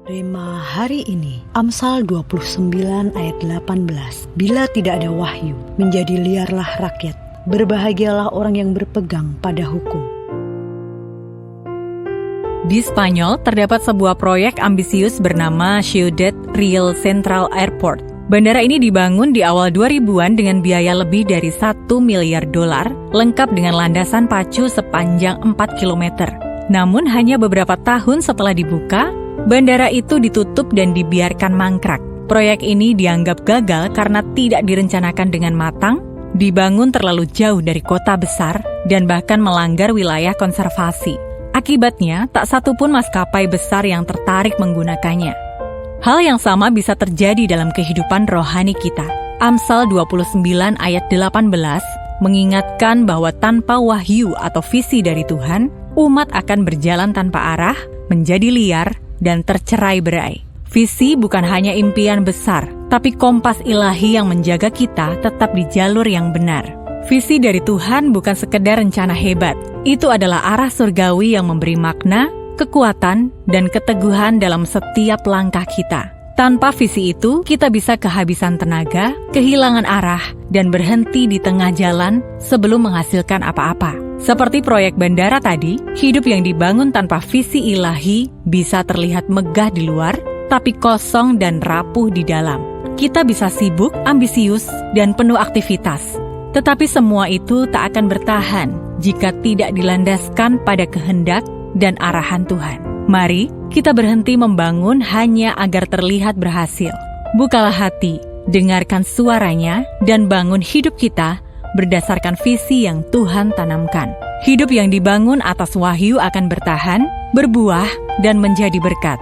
Rema hari ini, Amsal 29 ayat 18. Bila tidak ada wahyu, menjadi liarlah rakyat. Berbahagialah orang yang berpegang pada hukum. Di Spanyol, terdapat sebuah proyek ambisius bernama Ciudad Real Central Airport. Bandara ini dibangun di awal 2000-an dengan biaya lebih dari $1 miliar, lengkap dengan landasan pacu sepanjang 4 km. Namun hanya beberapa tahun setelah dibuka, bandara itu ditutup dan dibiarkan mangkrak. Proyek ini dianggap gagal karena tidak direncanakan dengan matang, dibangun terlalu jauh dari kota besar, dan bahkan melanggar wilayah konservasi. Akibatnya, tak satu pun maskapai besar yang tertarik menggunakannya. Hal yang sama bisa terjadi dalam kehidupan rohani kita. Amsal 29 ayat 18 mengingatkan bahwa tanpa wahyu atau visi dari Tuhan, umat akan berjalan tanpa arah, menjadi liar, dan tercerai-berai. Visi bukan hanya impian besar, tapi kompas ilahi yang menjaga kita tetap di jalur yang benar. Visi dari Tuhan bukan sekedar rencana hebat. Itu adalah arah surgawi yang memberi makna, kekuatan, dan keteguhan dalam setiap langkah kita. Tanpa visi itu, kita bisa kehabisan tenaga, kehilangan arah, dan berhenti di tengah jalan sebelum menghasilkan apa-apa. Seperti proyek bandara tadi, hidup yang dibangun tanpa visi ilahi bisa terlihat megah di luar, tapi kosong dan rapuh di dalam. Kita bisa sibuk, ambisius, dan penuh aktivitas. Tetapi semua itu tak akan bertahan jika tidak dilandaskan pada kehendak dan arahan Tuhan. Mari kita berhenti membangun hanya agar terlihat berhasil. Bukalah hati, dengarkan suaranya, dan bangun hidup kita berdasarkan visi yang Tuhan tanamkan. Hidup yang dibangun atas wahyu akan bertahan, berbuah, dan menjadi berkat.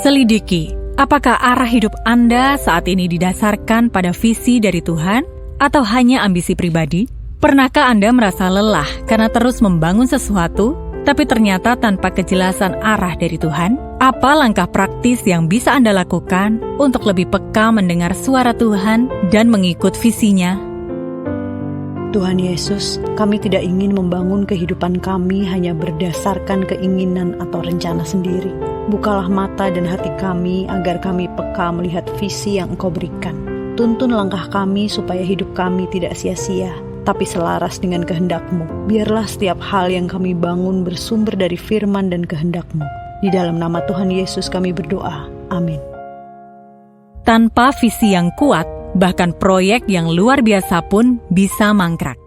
Selidiki, apakah arah hidup Anda saat ini didasarkan pada visi dari Tuhan atau hanya ambisi pribadi? Pernahkah Anda merasa lelah karena terus membangun sesuatu, tapi ternyata tanpa kejelasan arah dari Tuhan? Apa langkah praktis yang bisa Anda lakukan untuk lebih peka mendengar suara Tuhan dan mengikut visinya? Tuhan Yesus, kami tidak ingin membangun kehidupan kami hanya berdasarkan keinginan atau rencana sendiri. Bukalah mata dan hati kami agar kami peka melihat visi yang Engkau berikan. Tuntun langkah kami supaya hidup kami tidak sia-sia, tapi selaras dengan kehendak-Mu. Biarlah setiap hal yang kami bangun bersumber dari firman dan kehendak-Mu. Di dalam nama Tuhan Yesus kami berdoa. Amin. Tanpa visi yang kuat, bahkan proyek yang luar biasa pun bisa mangkrak.